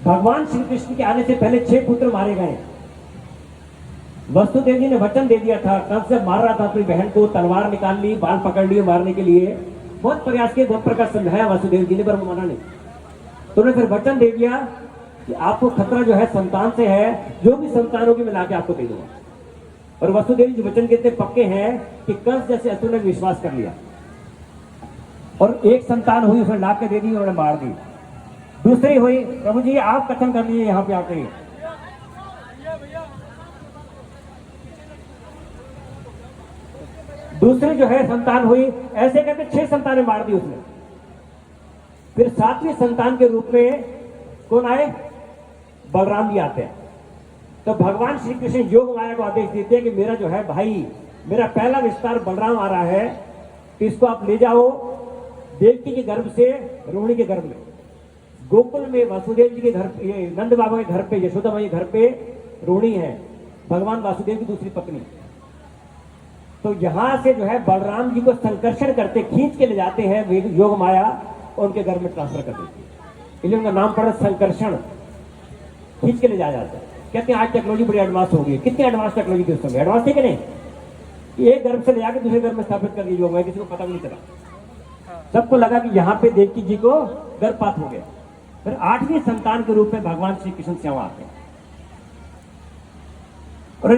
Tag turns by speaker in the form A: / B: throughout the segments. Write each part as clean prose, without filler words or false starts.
A: भगवान श्री कृष्ण के आने से पहले 6 पुत्र मारे गए। वसुदेव जी ने वचन दे दिया था, कंस जब मार रहा था अपनी बहन को, तलवार निकाल ली, बाल पकड़ लिए मारने के लिए, बहुत प्रयास किए, बहुत प्रकार समझाया वसुदेव जी ने, पर वो माना नहीं। तो उन्होंने फिर वचन दे दिया कि आपको खतरा जो है संतान से है, जो भी संतान होगी मैं लाके आपको दे दूंगा। और वसुदेव जी वचन के इतने पक्के हैं कि कंस जैसे असुर ने विश्वास कर लिया और एक संतान हुई, उसने ला के दे दी, उन्होंने मार दी। दूसरी हुई, प्रभु जी आप कथन कर लीजिए यहाँ पे आके। दूसरी जो है संतान हुई, ऐसे करके 6 संतानें मार दी उसने। फिर 7वीं संतान के रूप में कौन आए? बलराम जी आते हैं। तो भगवान श्री कृष्ण योग माया को आदेश देते हैं कि मेरा जो है भाई, मेरा पहला विस्तार बलराम आ रहा है, तो इसको आप ले जाओ देवकी के गर्भ से रोहिणी के गर्भ में, गोकुल में वासुदेव जी के घर, नंद बाबा के घर पे, यशोदा माई के घर पे रोहिणी है, भगवान वासुदेव की दूसरी पत्नी। तो यहां से जो है बलराम जी को संकर्षण करते, खींच के ले जाते हैं योग माया और उनके घर में ट्रांसफर कर देती है, इसलिए उनका नाम पड़ा संकर्षण। खींच के ले जाया जाता है। कहते हैं आज टेक्नोलॉजी बड़ी एडवांस हो गई है। कितनी एडवांस टेक्नोलॉजी थी उस समय? एडवांस थी कि नहीं? एक गर्भ से ले जाकर दूसरे गर्भ में स्थापित कर दिया योग माया, किसी को पता भी नहीं चला। सबको लगा कि यहाँ पे देवकी जी को गर्भपात हो गया। फिर 8वीं संतान के रूप में भगवान श्री कृष्ण सेवा आते हैं। और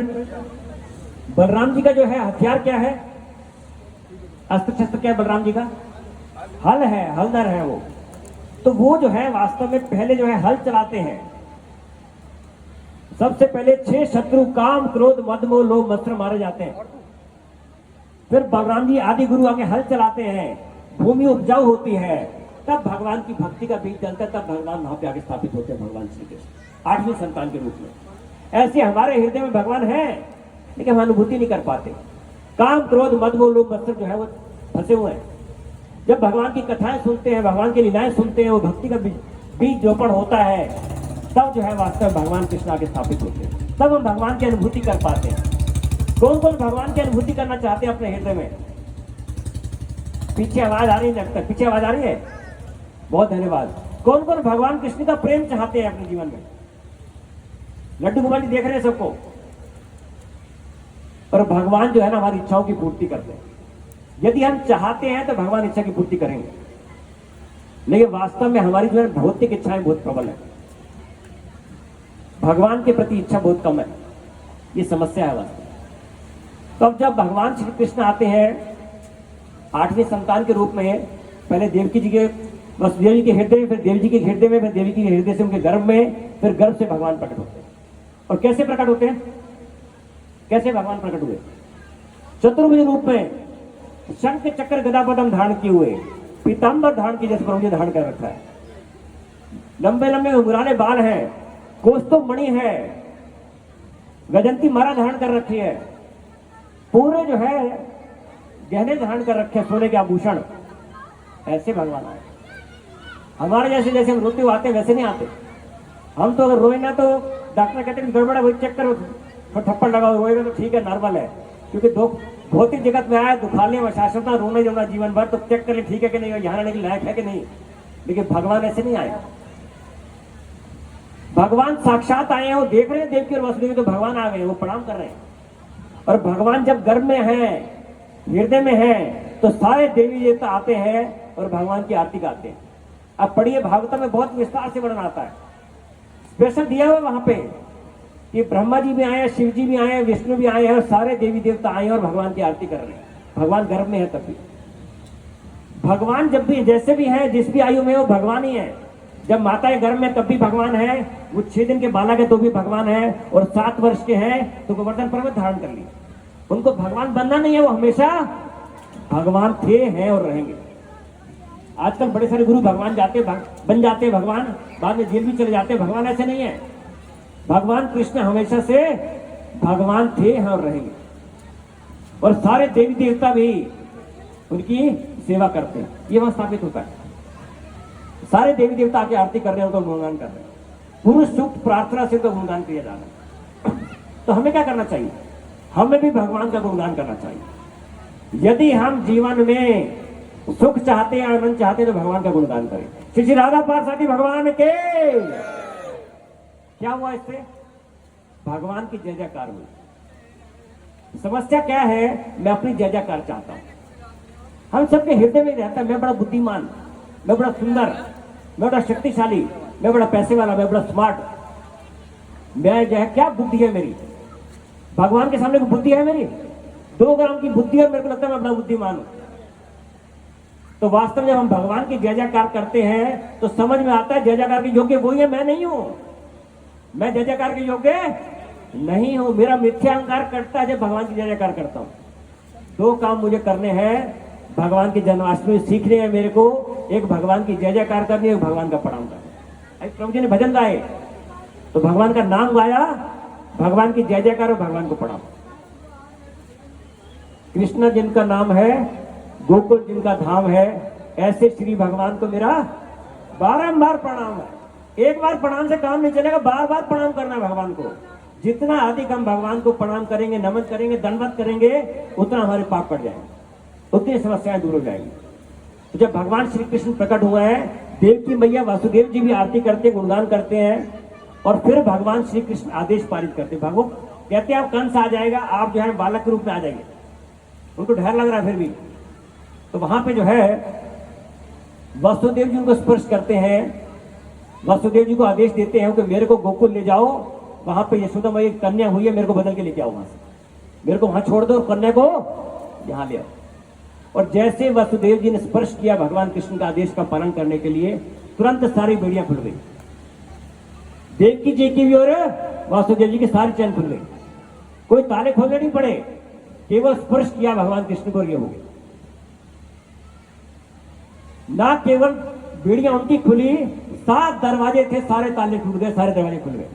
A: बलराम जी का जो है हथियार क्या है? अस्त्र शस्त्र क्या है बलराम जी का? हल है, हलधर है वो। तो वो जो है वास्तव में पहले जो है हल चलाते हैं। सबसे पहले 6 शत्रु काम क्रोध मद मोह लोभ मत्सर मारे जाते हैं। फिर बलराम जी आदि गुरु आगे हल चलाते हैं, भूमि उपजाऊ होती है, तब भगवान की भक्ति का बीज चलता है, तब भगवान वहां पे आगे स्थापित होते हैं, भगवान श्री कृष्ण 8वीं संतान के रूप में। ऐसे हमारे हृदय में भगवान है, लेकिन हम अनुभूति नहीं कर पाते। काम क्रोध मद मोह लोभ मत्सर जो है वो फंसे हुए हैं। जब भगवान की कथाएं सुनते हैं, भगवान की लीलाएं सुनते हैं, वो भक्ति का बीज रोपण होता है, तब जो है वास्तव भगवान कृष्ण आगे स्थापित होते हैं, तब हम भगवान की अनुभूति कर पाते हैं। कौन कौन भगवान की अनुभूति करना चाहते हैं अपने हृदय में? पीछे आवाज आ रही है, लगता है पीछे आवाज आ रही है, बहुत धन्यवाद। कौन कौन भगवान कृष्ण का प्रेम चाहते हैं अपने जीवन में? लड्डू गोपाल जी देख रहे हैं सबको। और भगवान जो है ना हमारी इच्छाओं की पूर्ति करते हैं। यदि हम चाहते हैं तो भगवान इच्छा की पूर्ति करेंगे, लेकिन वास्तव में हमारी जो है भौतिक इच्छाएं बहुत प्रबल है, भगवान के प्रति इच्छा बहुत कम है। ये समस्या है वास्तव में। तो अब जब भगवान श्री कृष्ण आते हैं 8वीं संतान के रूप में, पहले देवकी जी के वसुदेव जी के हृदय में, फिर देव जी के हृदय में, फिर देवी जी के हृदय से उनके गर्भ में, फिर गर्भ से भगवान प्रकट होते हैं। और कैसे प्रकट होते हैं? कैसे भगवान प्रकट हुए? चतुर्भुज रूप में, शंख चक्र गदा पद्म धारण किए हुए, पीतांबर धारण किए जैसे प्रभु जी धारण कर रखा है, लंबे लंबे घुंघराले बाल हैं, कौस्तुभ मणि है, गजंती माला धारण कर रखी है, पूरे जो है गहने धारण कर रखे, सोने के आभूषण। ऐसे भगवान आए। हमारे जैसे जैसे हम रोते हुए आते वैसे नहीं आते। हम तो अगर रोए ना तो डॉक्टर कहते हैं गड़बड़ है, वही चेक करो, थप्पड़ लगाओ, रोएगा तो ठीक है, नॉर्मल है। क्योंकि भौतिक जगत में आया, दुखाने में शाश्वता, रोने जोना जीवन भर, तो चेक कर ले ठीक है कि नहीं, यहाँ रहने के लायक है कि नहीं। लेकिन भगवान ऐसे नहीं आए। भगवान साक्षात आए हैं, वो देख रहे हैं देवकी और वसुदेव, तो भगवान आ गए, वो प्रणाम कर रहे हैं। और भगवान जब गर्भ में है, हृदय में है, तो सारे देवी देवता आते हैं और भगवान की आरती गाते हैं। अब पढ़िए, भागवत में बहुत विस्तार से वर्णन आता है, स्पेशल दिया हुआ वहां पे कि ब्रह्मा जी भी आए हैं, शिव जी भी आए हैं, विष्णु भी आए हैं, और सारे देवी देवता आए हैं और भगवान की आरती कर रहे हैं। भगवान गर्भ में है तब भी। भगवान जब भी जैसे भी है, जिस भी आयु में वो भगवान ही है। जब माता के गर्भ में तब भी भगवान है, वो 6 दिन के बालक है तो भी भगवान है, और 7 वर्ष के हैं तो गोवर्धन पर्वत धारण कर लिया। उनको भगवान बनना नहीं है, वो हमेशा भगवान थे, हैं और रहेंगे। आजकल बड़े सारे गुरु भगवान बन जाते हैं भगवान, बाद में जेल भी चले जाते हैं। भगवान ऐसे नहीं है। भगवान कृष्ण हमेशा से भगवान थे, हैं और रहेंगे। और सारे देवी देवता भी उनकी सेवा करते हैं। ये वहां स्थापित होता है। सारे देवी देवता आके आरती कर रहे हैं, उनको गुणगान कर रहे हैं। पुरुष सूक्त प्रार्थना से तो गुणगान किया जा रहा है। तो हमें क्या करना चाहिए? हमें भी भगवान का गुणगान करना चाहिए। यदि हम जीवन में सुख चाहते हैं, आनंद चाहते हैं, तो भगवान का गुणगान करें। श्री राधा पार्वती भगवान के, क्या हुआ इससे? भगवान की जय जयकार हुई। समस्या क्या है? मैं अपनी जय जयकार चाहता हूं। हम सबके हृदय में रहता है मैं बड़ा बुद्धिमान, मैं बड़ा सुंदर, मैं बड़ा शक्तिशाली, मैं बड़ा पैसे वाला, मैं बड़ा स्मार्ट, मैं जो है क्या बुद्धि है मेरी? भगवान के सामने कोई बुद्धि है मेरी? 2 ग्राम की बुद्धि है, मेरे को लगता है मैं बड़ा बुद्धिमान हूं। तो वास्तव में जब हम भगवान की जय जयकार करते हैं तो समझ में आता है जय जयकार के योग्य वही है, मैं नहीं हूं। मैं जय जयकार के योग्य नहीं हूं। मेरा मिथ्या अहंकार करता है जब भगवान की जय जयकार करता हूं। 2 काम मुझे करने हैं भगवान की जन्माष्टमी सीखने हैं मेरे को। एक भगवान की जय जयकार करनी है, एक भगवान का प्रणाम करना है। प्रभु जी ने भजन गाए तो भगवान का नाम गाया, भगवान की जय जयकार और भगवान को प्रणाम। कृष्ण जिनका नाम है, गोकुल जिनका धाम है, ऐसे श्री भगवान को मेरा बारंबार प्रणाम है। एक बार प्रणाम से काम नहीं चलेगा, बार बार प्रणाम करना है भगवान को। जितना अधिक हम भगवान को प्रणाम करेंगे, नमन करेंगे, दंडवत करेंगे, उतना हमारे पाप कट जाएंगे, उतनी समस्याएं दूर हो जाएंगी। तो जब भगवान श्री कृष्ण प्रकट हुआ है, देव की मैया वासुदेव जी भी आरती करते, गुणगान करते हैं, और फिर भगवान श्री कृष्ण आदेश पारित करते। भगवान कहते हैं आप कंस आ जाएगा, आप जो है बालक के रूप में आ जाएंगे। उनको डर लग रहा है फिर भी। तो वहां पे जो है वासुदेव जी उनको स्पर्श करते हैं, वासुदेव जी को आदेश देते हैं कि मेरे को गोकुल ले जाओ, वहां पे यशोदा मैया एक कन्या हुई है, मेरे को बदल के लेके आओ वहां से, मेरे को वहां छोड़ दो और कन्या को यहां ले आओ। और जैसे वासुदेव जी ने स्पर्श किया भगवान कृष्ण का आदेश का पालन करने के लिए, तुरंत सारी बेड़ियां खुल गई। देवकी जी की भी और वासुदेव जी की सारी चैन खुल गई। कोई ताले खोलने नहीं पड़े, केवल स्पर्श किया भगवान कृष्ण को, ये हो गई। ना केवल बेड़ियां उनकी खुली, 7 दरवाजे थे, सारे ताले टूट गए, सारे दरवाजे खुल गए।